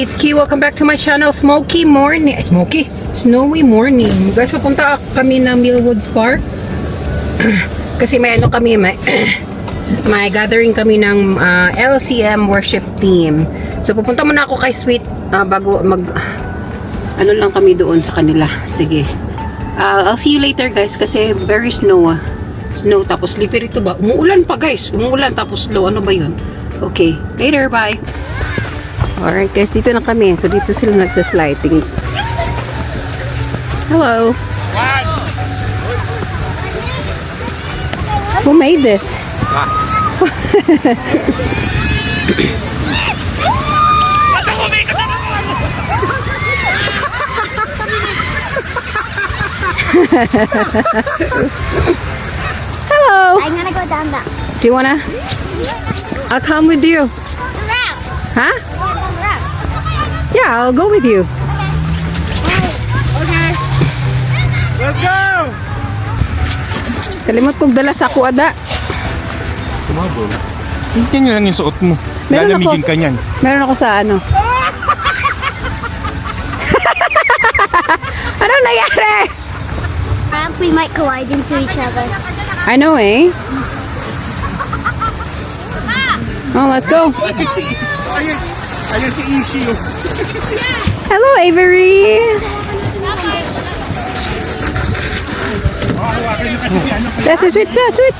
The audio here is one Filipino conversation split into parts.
it's Key. Welcome back to my channel, Smoky Morning. Smoky? Snowy Morning. Guys, papunta kami ng Millwoods Park. Kasi may ano kami, may gathering kami ng LCM worship team. So, pupunta muna ako kay Sweet bago ano lang kami doon sa kanila. Sige. I'll see you later, guys, kasi very snow. Snow, tapos slippery ito ba? Umuulan pa, guys. Umuulan, tapos slow. Ano ba yun? Okay. Later, bye. Alright, guys. Dito na kami. So, dito sila nagsasliding. Hello. Who made this? Hello. I'm gonna go down that. Do you wanna? I'll come with you. Route. Huh? Route. Yeah, I'll go with you. Okay. Let's go! Kalimot kong dala sa ako, ada. Tumabol. Hindi lang yung suot mo. Meron Lalamigin ako. ka niyan. Meron ako sa ano. Ano nangyari? We might collide into each other. I know, eh? Oh, let's go. Ayun si Ishi. Hello, Avery. That's sweet, sweet.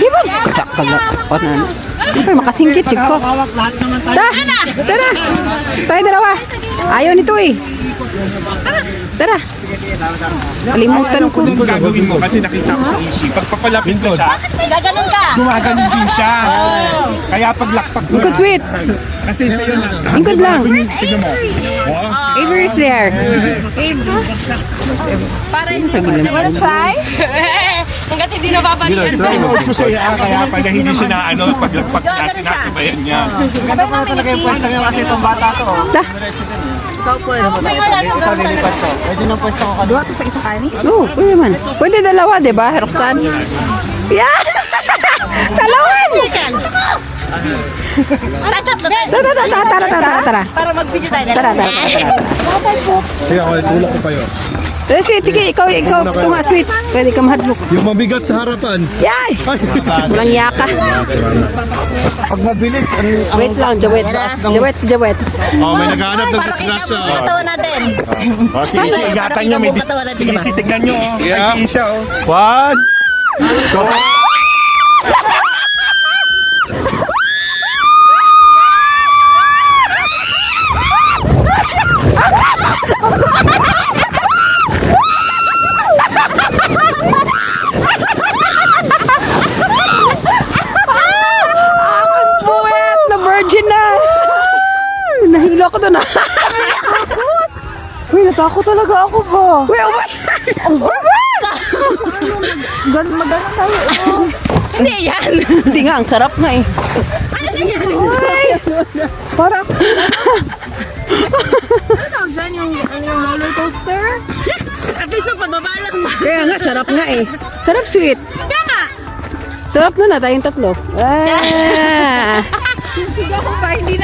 Diba? Kacak-kala. O, na. Diba, makasingkit, chik ko. Tara. Tayo dalawa. Ayaw nito, eh. Tara. Kalimutan ko. Anong gagawin mo? Kasi nakita ko si Ishi. Pag papalapit ko siya, Gaganon ka. gumaganon din siya. Kaya paglakpak ko Good, sweet. Kasi sa'yo na. Ingkod lang. Tignan mo. Wow. Avery is there. Wanna try? Hanggat hindi nababalikan. Tinood ko siya. Kaya pala hindi siya na ano, paglakpak na sinasibayan niya. Ganda pa na talaga yung pwesto niya kasi itong bata to. Ta. Pwede nang pwesto ko kanina. Oo, pwede naman. Pwede dalawa, di ba, Roxanne? Yeah! Salawan! Tara. Para mag-video tayo. Tara. Sige, ako tulak ko pa yun. Sige, ikaw. Ito nga, sweet. Pwede ka mahadlok. Yung mabigat sa harapan. Yay! Walang yaka. Pag mabilis, Wait lang, Jawet. Jawet. Oh, may naghahanap ng disgrasya. natin. Sige, ingatan niyo. Sige, Ishi, tignan niyo. Ay, si Isha. One! Buwet! Na-virgin na! Nahilo ako doon. Uy, natakot talaga ako ba? Uy, maganda tayo. Hindi yan. Hindi nga, ang sarap nga eh. Uy! Parang... Ano dyan yung roller coaster? At least yung pababa lang ba? Kaya nga, sarap nga eh. Sarap, sweet. Tama! Sarap na tayong tatlo. Ah!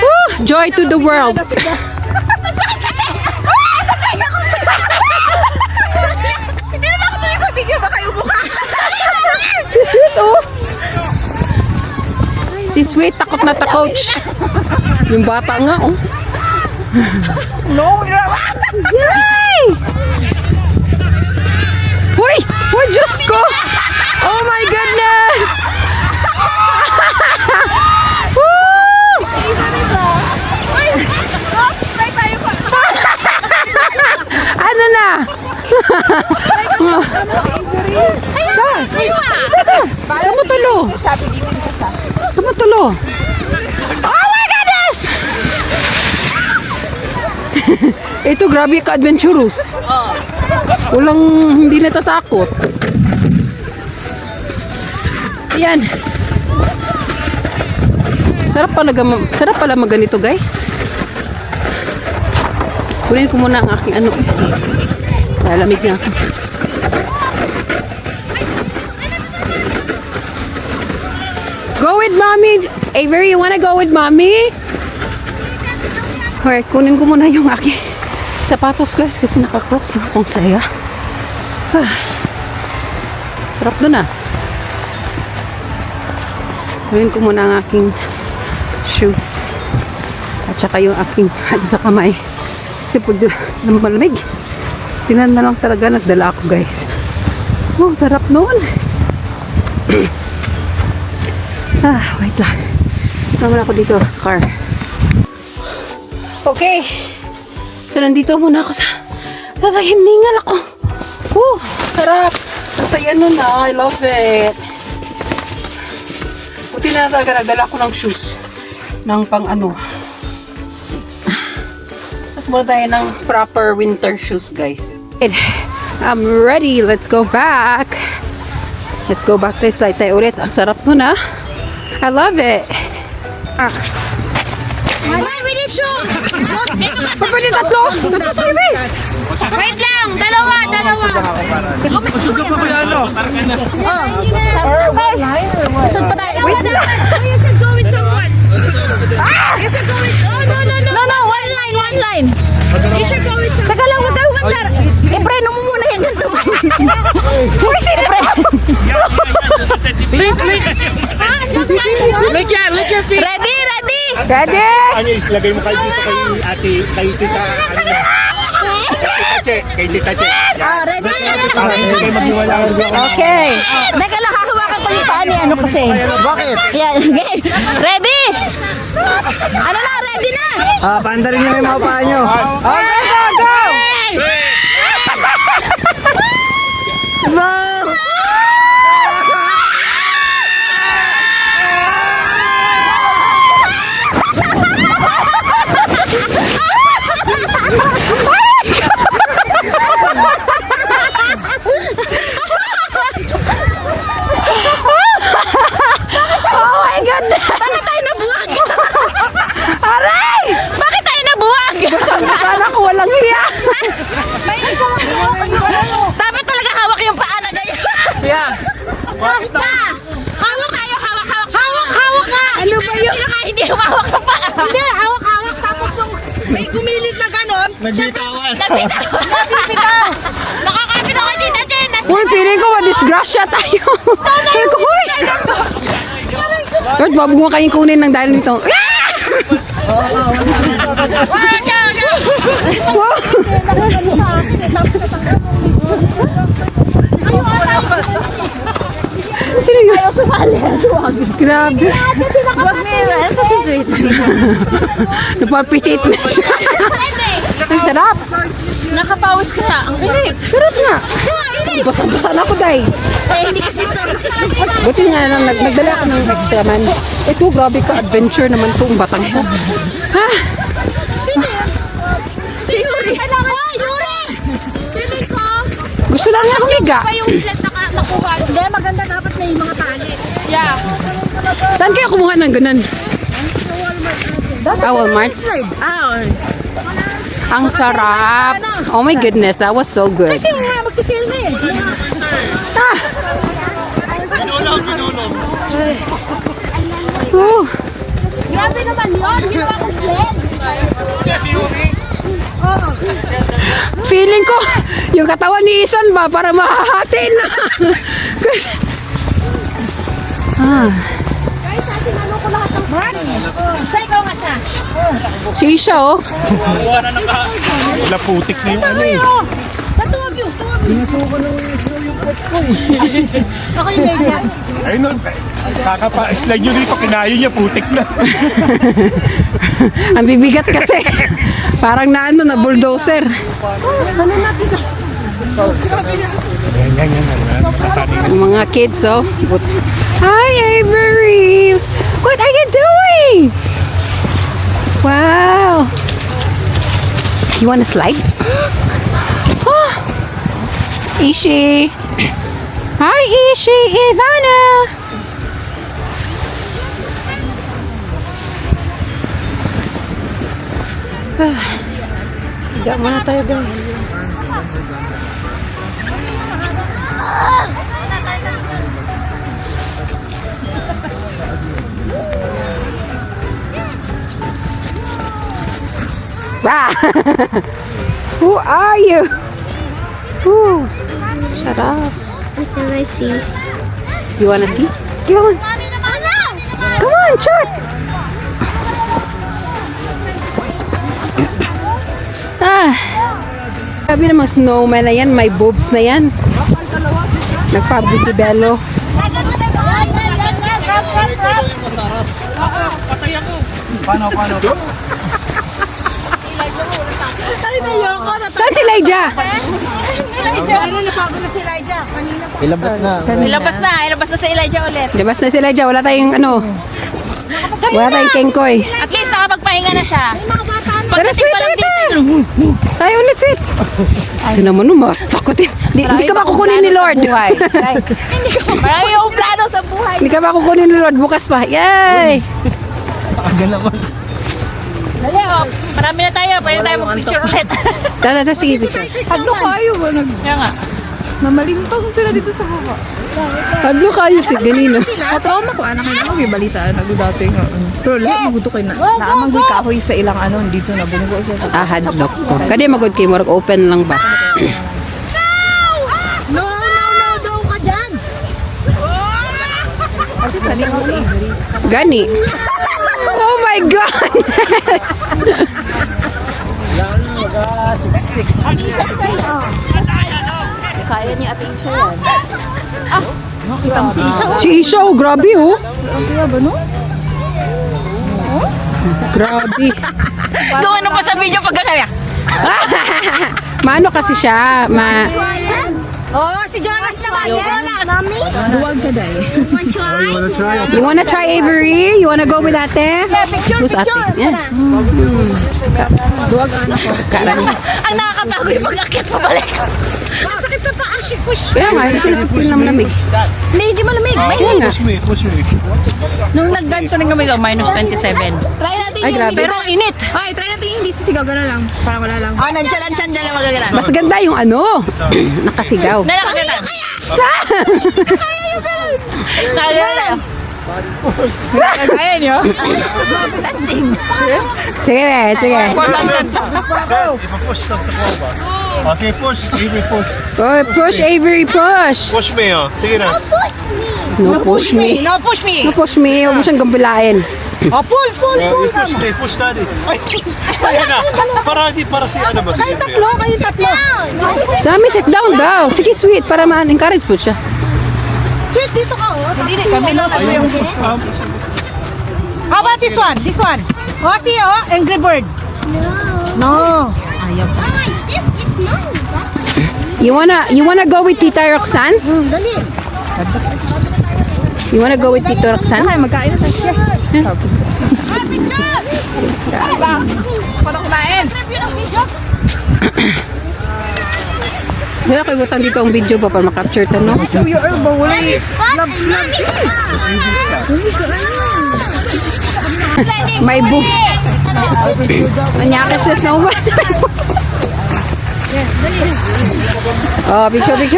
Woo! Joy to the world. Hindi naman ako tuloy sa video, baka yung mukha. Si Sweet, oh. Si Sweet, takot na takot. Yung bata nga, oh. No, Yay! Hoy! Hoy, Diyos ko! Oh my goodness! Woo! Ano na? Kamutulo. Oh my goodness! Ito, grabe ka adventurous. Walang hindi natatakot. Ayan. Sarap pala maganito, guys. Kunin ko muna ang aking ano. Lalamig na ako. Go with mommy. Avery, you wanna go with mommy? Alright, kunin ko muna yung aking sapatos guys kasi naka-crocs na akong saya. Sarap dun ah. Kunin ko muna ang aking shoe. At saka yung aking sa kamay. Kasi pag malamig, tinan na lang talaga nagdala ako guys. Oh, sarap nun. Wait lang. Naman ako dito sa car. Okay. So, nandito muna ako sa hiningal ako. Sarap. Ang saya nun I love it. Buti na talaga nagdala ko ng shoes. Ng pang ano. Tapos muna tayo ng proper winter shoes, guys. I'm ready. Let's go back. Let's go back to slide tayo ulit. Ang sarap nun I love it. Pwede tatlo? Wait lang! Dalawa! Isod pa tayo! Wait lang! You should go with someone! You should go with... No! One line! You should go with someone! Teka lang, wag kang mandar! Ipreno mo muna yung ganito! Uy, sino na? Lick your feet! Ready! Ready? Ano, islagay mo kayo dito kay tita, ano na. Kay tita Che. Ready? Kayo maghiwala. Okay. Teka lang, hahawakan pa yung paa ni ano kasi. Bakit? Yan, okay. Ready? Ano na, ready na? Paandarin nyo yung mga paa nyo. Okay, go! Sana ko walang hiya. Dapat talaga hawak yung paa na ganyan. Yeah. Hawak kayo, hawak ka! Ano ba yun? Sino ka hindi humawak ng paa? Hindi, hawak. Tapos nung may gumilit na ganon, Nagbitawan. nabibitaw. Nakakapit ako dito, Jen. Uy, feeling ko madisgrasya tayo. Sabi ko, uy. George, wag mo kayong kunin ng dahil nito. Sino yun? Ayaw sumali. Grabe. Wag mo yun. Sa sweet. Napalpitate na siya. Ang sarap. Nakapawis ka na. Ang init. Sarap nga. Basa-basa na ako, day. Hindi kasi Buti nga lang, nagdala ako ng extra man. Ito, grabe ka. Adventure naman itong batang ito. Ha? Si Yuri. Yuri! Feeling ko. Gusto lang niya humiga. Pa yung flat nakuha. Hindi, maganda dapat may mga tali. Yeah. Saan kaya kumuha ng ganun? Walmart. Ang sarap. Oh my goodness, that was so good. Kasi nga, magsisil na eh. Grabe naman yun. Ginawa ko sled. Feeling ko, yung katawan ni Isan ba, para mahahati na. Guys, atin ano ko lahat ng sled. Sa ikaw nga siya. Si Isha, oh. Wala putik na yung ano eh. Sa two of you. Ako yung medyas. Ayun nun, kakapa-slide nyo dito, kinayo niya, putik na. Ang bibigat kasi. Parang na ano, na bulldozer. Yan. Sasanin na. Yung mga kids, oh. Hi, Avery! What are you doing? Wow! You wanna slide? Oh! Ishi! Hi, Ishi! Ivana! Higa muna tayo, guys. Ah! Who are you? Ooh, shut up. Can I see? You wanna see? Come on. Come on, Chuck. Ah. Sabi ng mga snowman na yan, may boobs na yan. Nagpabibelo. Saan si Elijah? Ilabas na. Ilabas na si Elijah ulit. Labas na si Elijah. Wala tayong ano. Wala tayong kengkoy. At least nakapagpahinga na siya. Tara, sweet, tara. Tayo ulit, sweet. Ito naman, takot eh. Hindi ka ba kukunin ni Lord? Marami yung plano sa buhay. Hindi ka ba kukunin ni Lord bukas pa? Yay! Dali, oh. Marami na tayo. Pwede tayo mag-picture ulit. Tara, sige, picture. Hadlo kayo. Kaya nga. Namalintong sila dito sa baba. Hadlo kayo si ganino. Katrauma ko, anak na may balitaan na dati nga. Pero lahat maguto kayo na. Naamanggoy kahoy sa ilang ano, dito na bumugo siya. Ah, hadlock ko. Kadi magod kayo, marag open lang ba? No ka dyan! Gani. Oh my God! Kaya niya at Isha yan. Si Isha, oh, grabe oh. Grabe. Gawin mo pa sa video pag gano'n yan. Maano kasi siya, Oh, si Jonas naman! Jonas! Mami? You wanna try Avery? You wanna go with ate? Who's ate? Yeah. Ang nakakapagod yung pag-akit pabalik. Ang sakit sa paa. Push. Kaya nga, hindi naman lamig. Hindi malamig. Kaya nga. Nung nagganto rin kami daw, minus 27. Try natin Ay, grabe. Pero ang init. Ay, try natin yung hindi sisigaw. Gano'n lang. Para wala lang. Ah, nandiyan lang magagana. Mas ganda yung ano, nakasigaw. Nakakagana. Kaya nyo? Testing. Sige, sige. Ipa-push sa kuha ba? Okay, push. Avery, push. Oh, push, Avery, push. Push me, oh. Sige na. No, push me. No, push me! No, push me. Huwag mo siyang gambilain. Oh, pull! You push me. Push daddy. Ay, ayun na. Para si ano ba? Si Avery. Kayong tatlo! Sami, sit down daw. Sige, sweet, para ma-encourage po siya. Wait, dito ka, oh. Hindi, kami lang na yung... How about this one? This one. Oh, see, oh, Angry Bird. No. Ayaw pa. You wanna go with Tita Roxanne? Dali. You wanna go with Tita Roxanne? Ay, magkain na tayo. Paano kumain? Wala kayo butang dito ang video pa para makapture ta, no? So, you're wala May book. Nanyakis na snowman. Oh, picture. Let's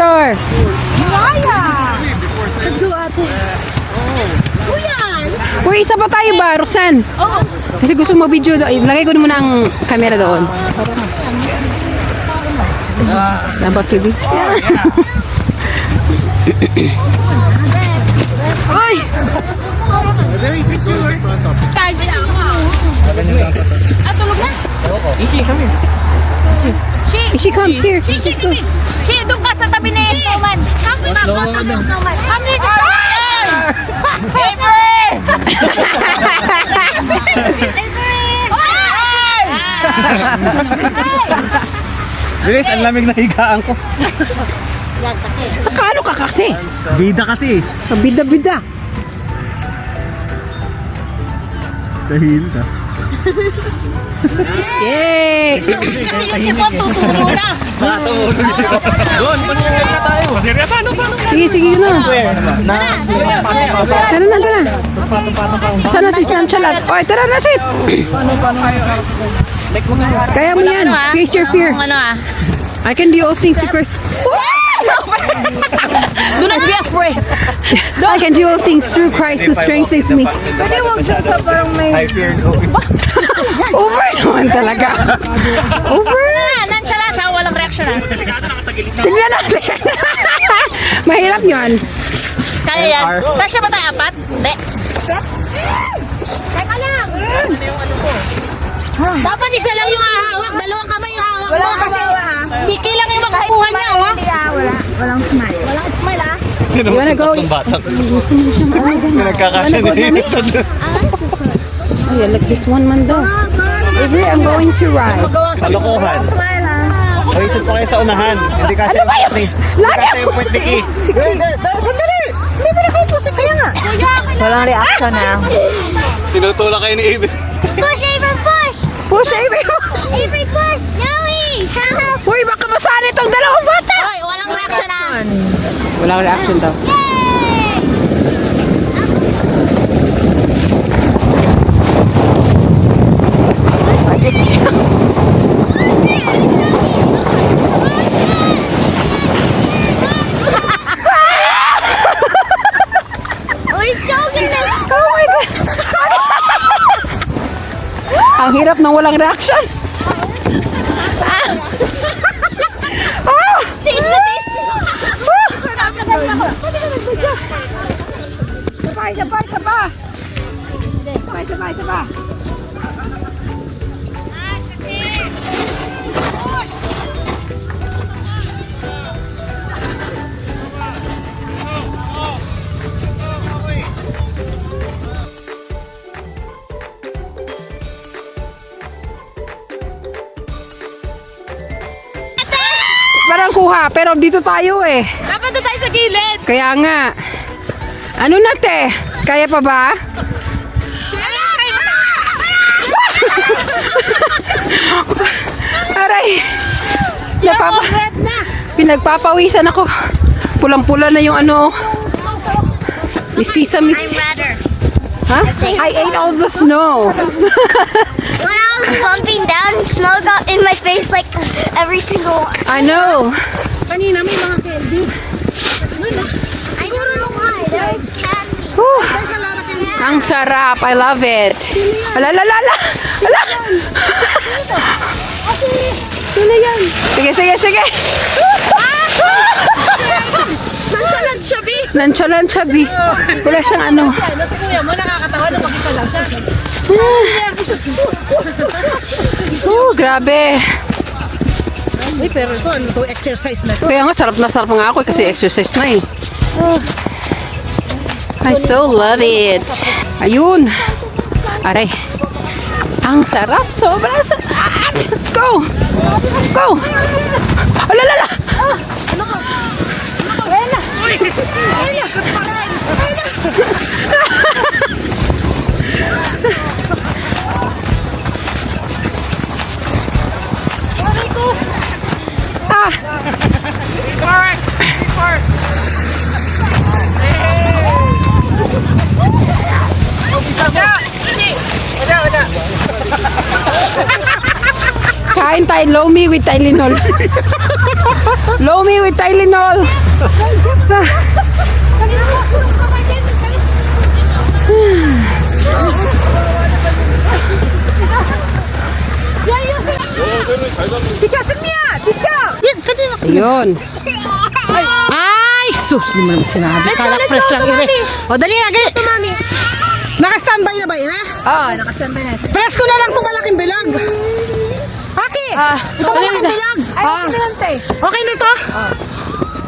go, ate. Uy, isa pa tayo ba, Roxanne? Kasi gusto mo video doon. Lagay ko muna ang camera doon. Dapat kibi. Uy! Tulog na? Is she come here? Let's go. She, doon ka sa tabi ni Snowman. Kami mag-go sa Snowman. Kami dito! Bilis, ang lamig na higaan ko. Nakano ka kasi? Bida kasi. Bida-bida. Dahil ka. Yay! Kasi po, tuturo na. Sige na. Tara na. Sana si Chanchalat. Oy, tara na, sit. Kaya mo yan. Face your fear. Ano ah? I can do all things first. Do not be afraid. I can do all things through Christ who strengthens me. Pwede huwag siya sa parang may... I fear no. Over naman talaga. Over. Nonchalant ha, walang reaction ha. Tignan natin. Mahirap yun. Kaya yan. Kasya ba tayo apat? Hindi. Teka lang. Dapat isa lang yung hahawak. Dalawang kamay yung hahawak mo. Kasi siki lang yung makukuha niya, oh. Walang smile. Walang smile, ah. You wanna go? Pinagkakasya dito. Oh, yeah, like this one man daw. Avery, I'm going to ride. Kalokohan. Paisip pa kayo sa unahan. Hindi kasi yung point ni. Hindi kasi yung point ni Ki. Sandali! Hindi ba nakaupo sa kaya nga? Walang reaction ha. Tinutulak kayo ni Avery. Push, Avery, push! Push, Avery. Avery, push! Joey! Help! Uy, baka masali itong dalawang bata. Hoy, walang reaction, ah. Walang reaction daw. We're so good! Oh my God. Ang hirap ng walang reaction. Taste the taste! Sabay. Parang kuha, pero dito tayo eh. Dapat na tayo sa gilid! Kaya nga. Ano na te? Kaya pa ba? Aray! Pinagpapawisan ako. Pulang-pula na yung ano. May sesame. Better. Huh? I ate all the snow. When I was bumping down, snow got in my face like every single one. I know. Kanina may mga candy. I don't know why. There was candy. Whew. Ang sarap. I love it. Ala. Sino yan? Sige. Nonchalant siya, B. Nonchalant siya, B. Wala siyang ano. Si kuya mo nakakatawa na makita lang siya. Grabe. Uy, pero ito, ano to, exercise na to. Kaya nga, sarap na sarap nga ako kasi exercise na eh. I so love it. Ayun. Aray. Ang sarap. Sobrang sarap. Let's go. Go. Alalala. Kain tayo lomi with Tylenol. Lomi with Tylenol. Ayun. Ay, sus! Hindi mo naman sinabi. Kalak press lang ire. O, dali na, gali. Naka-standby na ba yun, ha? Oh, nakasambay na. Press ko na lang itong malaking bilag. Aki! Itong malaking bilag. Okay na ito?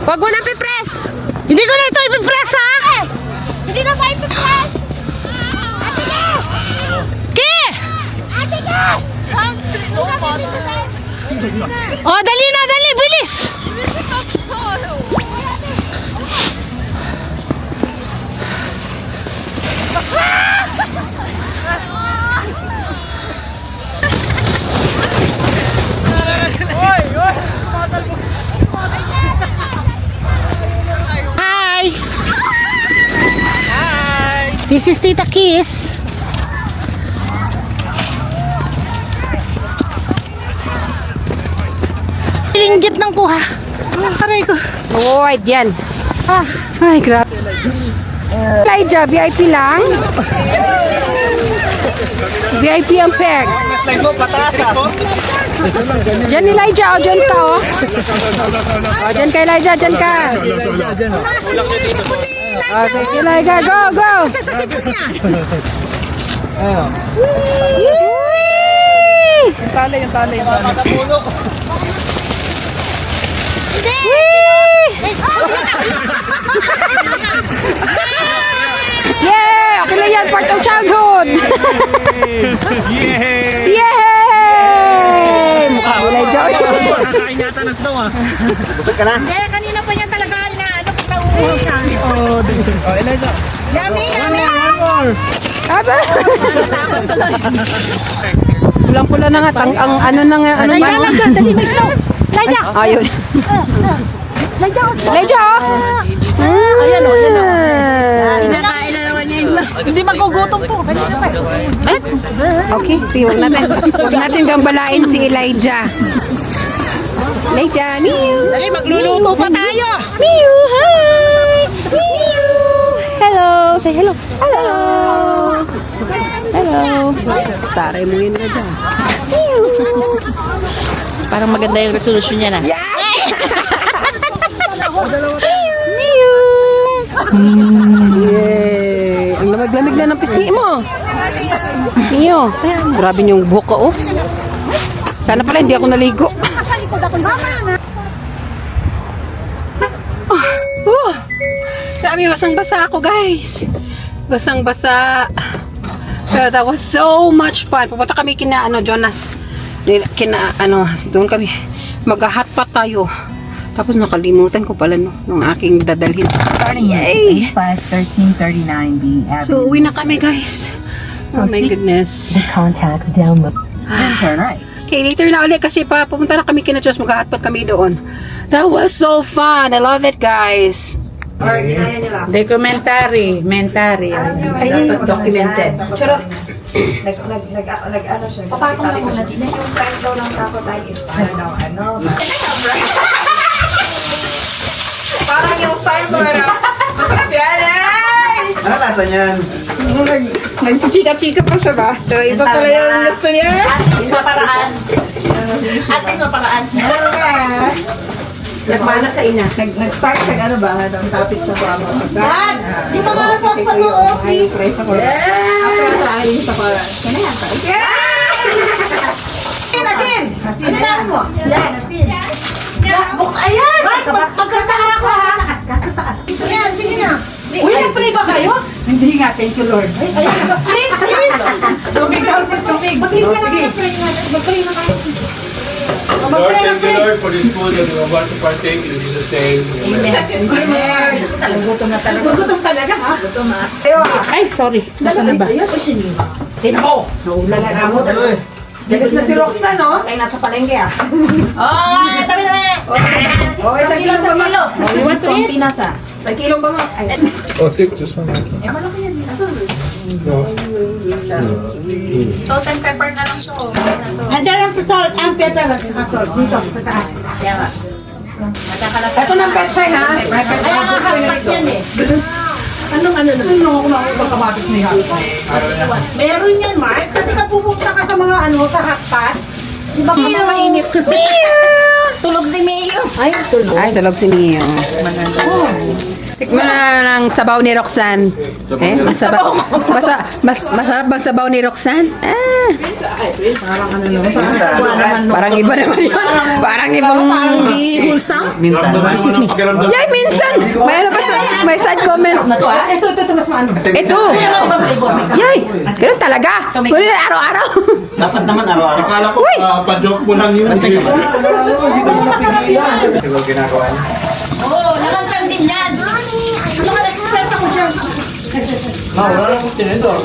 Huwag mo na pipress. Hindi ko na ito ipipress, ha? Hindi na ba ipipress? Ate ka! Ki! Ate ka! O, dali na, dali! Bilis! Hi! This is Tita Kiss. Linggit ng kuha. Aray ko. Wide yan. Ay, grabe. Elijah, VIP lang. VIP ang peg. Diyan Elijah, diyan ka diyan ka Elijah, diyan ka. Okay, Elijah, go, go. Yung tali. Yay! Okay lang yan, part of childhood. Yay! Yay! Mukha mo Elijah. Kakain yata na snow ah. Busog ka na? Hindi, kanina pa niya talaga na ano, nauuhaw siya. Yummy, yummy! Aba. Pulang-pula na nga, ang ano na nga, ano ba? Dali, may snow. Elijah! Ayun. Elijah! Ayan o, ayan o. Kinakain na naman niya yung hindi magugutom to. Kanina pa. Okay, sige, huwag natin gambalain si Elijah. Elijah, Miu! Dali, magluluto pa tayo. Miu, hi! Miu! Hello! Say hello! Hello! Hello! Taray mo yun ka dyan. Miu! Parang maganda yung resolution niya na. Miu! Yay! Ang lamig-lamig na ng pisngi mo. Miu! Grabe yung buhok ko, oh. Sana pala hindi ako naligo. Grabe, basang-basa ako, guys. Basang-basa. Pero that was so much fun. Pupunta kami kina, Jonas. Doon kami. Mag-hotpot tayo. Tapos nakalimutan ko pala, nung aking dadalhin. Yay! 1339B Avenue. So, uwi na kami, guys. Oh my goodness. Contact download. Then turn right. Okay, later na ulit kasi pupunta na kami kina Diyos. Mag-hotpot kami doon. That was so fun. I love it, guys. Or, ginaya nila. Documentary. Dapat documented. Charot. Nag-ano siya. Papakong lang muna din. Yung price daw ng crocodile is para daw ano. Parang yung style ko, masarap yan, eh! Ano lasa niyan? Nagchichika-chika pa siya ba? Pero iba pala yung gusto niya. Maparaan. At least maparaan. Nagmana sa ina. Nag-start ano ba? Ang topic sa pamo. Dad! Di ba mga sauce pa to, oh, please? After sa aling sa pa. Kaya yan. Asin! Asin na mo. Yan, asin. Ayan! Magkataas ka, ha? Sa taas. Ayan, sige na. Uy, nag-pray ba kayo? Hindi nga, thank you Lord. Please, please! Tubig daw, tubig. Mag-pray na kayo. Mag-pray na kayo. Lord, thank you, Lord, for this food that we are about to partake in Jesus' name. Amen. Gutom na talaga. Gutom talaga, ha? Gutom, ha? Ay, sorry. Nasaan na ba? Tinan mo. Naulan na mo. Galit na si Roxanne, no? Ay, nasa palengke, ah. Oh, tabi. Oh, isang kilo bangos. Iwas konti nasa. Isang kilo bangos. Ay, Oh, take just one. Salt and pepper na lang to. Andiyan ang salt, ang pepper at saka salt. Dito, sa taas. Kaya nga. Ito ng petchay, ha? Ay, nakakapat yan eh. Anong ako makakamatis na yan? Meron yan, Mars. Kasi kapag pupunta ka sa mga sa hotpot, di ba mainit? Tulog si Mayo. Ay, tulog si Mio. Tikman na ng sabaw ni Roxanne. Masarap bang sabaw ni Roxanne? Parang iba naman yun. Parang ibang... Di hulsam. Minsan. Yay, minsan! May side comment. Ito, mas maano. Ito! Yay! Ganun talaga. Ganun na araw-araw. Dapat naman araw-araw. Akala ko, Uy! pa-joke mo lang yun. Siguro ginagawa niya. Oo, nakansyan din yan. Ano ka expert ako dyan? Wala na akong tinidor.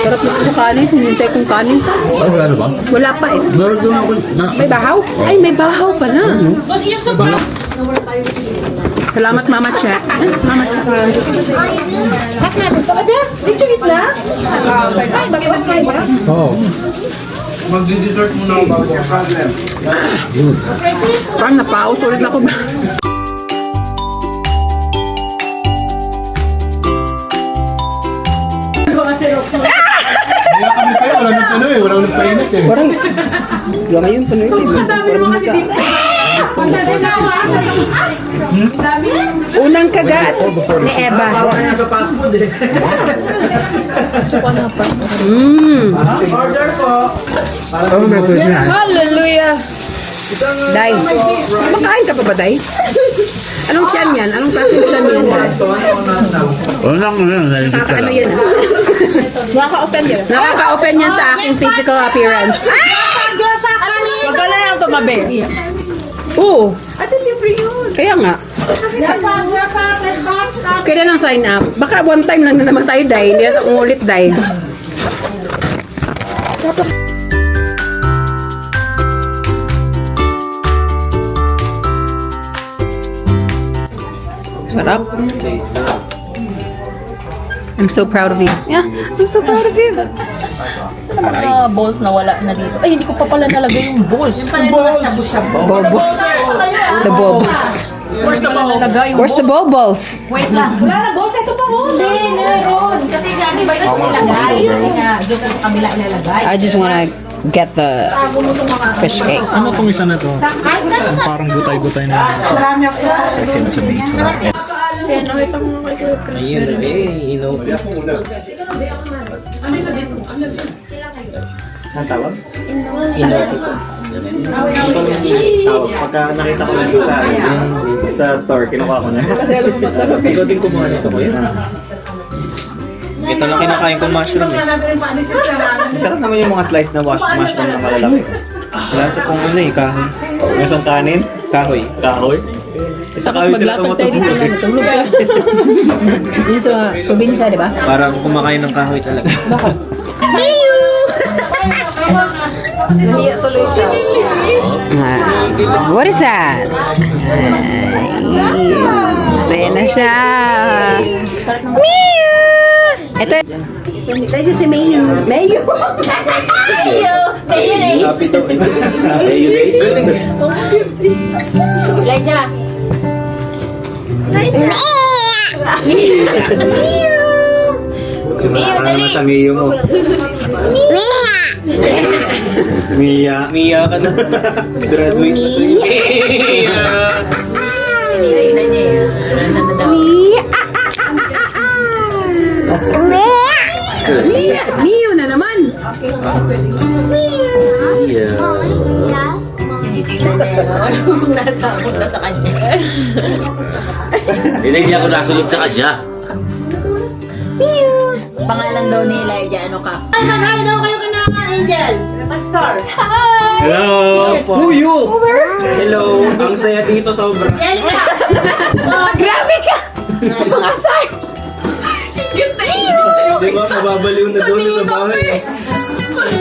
Sarap na ito kanin. Hinintay kong kanin. Wala ba? Wala pa eh. May bahaw? Ay, may bahaw pala. Boss, iyo sa pa. Salamat, Mama Chat. Mama Chat. Kat natin to. Abi, dito gitna. Oo. Magdi-dessert muna ako bago. Parang napaos ulit ako ba? Kaya kami kayo, wala nang tuloy, wala nang painit eh. Parang, gamay yung puno yun. Unang kagat ni Eva. Nasa fast food eh. Oh my goodness. Hallelujah! Day, kumakain ka pa ba, Day? Anong tiyan yan? Anong klaseng tiyan yan? Ano yan? Nakaka-open yun. Nakaka-open yan sa aking physical appearance. Huwag ka na lang tumabi. Oo. Kaya nga. Kailan ang sign up? Baka one time lang na naman tayo, Day. Hindi na umulit, Day. Sarap. I'm so proud of you. Yeah, I'm so proud of you. Mga balls na wala na dito. Ay, hindi ko pa pala nalagay yung balls. Bobos. The bobos. Where's the ball? Nalagay Where's the bobos? Wait lang. Wala na balls. Ito pa mo. Hindi, meron. Kasi nga, di ba ito nilagay? Kasi nga, doon sa kabila ilalagay. I just wanna get the fish cake. Ano tong isa na to? Parang gutay-gutay na. Ayun eh, inopia. Ang tawag? Inopia. Tawag. Pagka nakita ko ng suka sa store, kinuha ko na. Ikaw din kumuha nito ko yun. Ito lang kinakain ko mushroom eh. Masarap naman yung mga slice na mushroom na malalaki. Wala sa pong ano eh, kahoy. Isang kanin? Kahoy. Kahoy? Isa kahoy sila tumutulog eh. Yun sa probinsya, di ba? Parang kumakain ng kahoy talaga. Hindi tuloy siya. What is that? Masaya na siya. Meow! Ito, tayo si Mayu. Mayu! Happy daw. Happy days. Laja. Sumaka naman sa Miyo mo. Mia. Mia ka na. Graduate na to yun. Nilagay niya yun. Miyu na naman! Tinitingnan niya yun. Natakot na sa kanya. Hindi ako nasunod sa kanya. Pangalan daw ni Elijah, ano ka? Hello! Who you? Hello! Ang saya dito sobra. Grabe ka! Mga sar! Di ba mababaliw na doon sa bahay?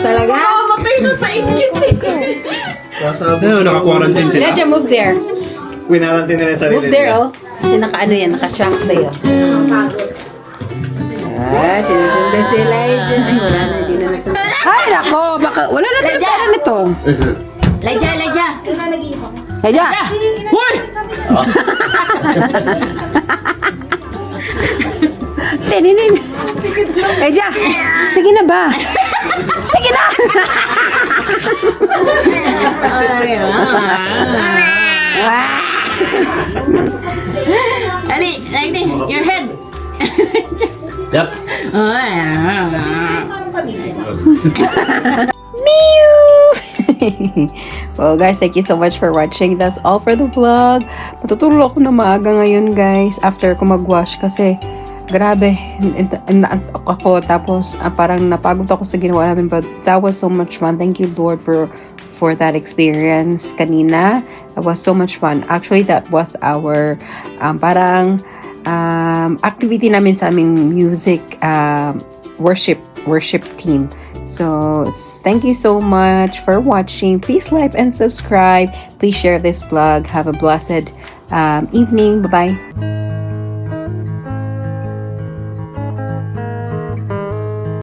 Talaga? Ano, naka-quarantine sila. Leja, move there. Pinarantin nila yung sarili Move there, oh. Kasi naka-ano yan, naka-trunk sa'yo. Tinutunda si Elijah. Ay, wala na, hindi na nasunod. Ay, nako, baka, wala na tayo pala nito. Elijah, Elijah! Elijah! Hoy! Tininin. Elijah, sige na ba? Sige na! Ali, like this, your head! Yep. Well guys, thank you so much for watching. That's all for the vlog. Matutulog ako na maaga ngayon guys after ko mag-wash kasi grabe ako tapos parang napagod ako sa ginawa namin, but that was so much fun. Thank you Lord for that experience kanina. That was so much fun. Actually, that was our parang activity namin sa aming music worship team. So, thank you so much for watching. Please like and subscribe. Please share this vlog. Have a blessed evening. Bye-bye.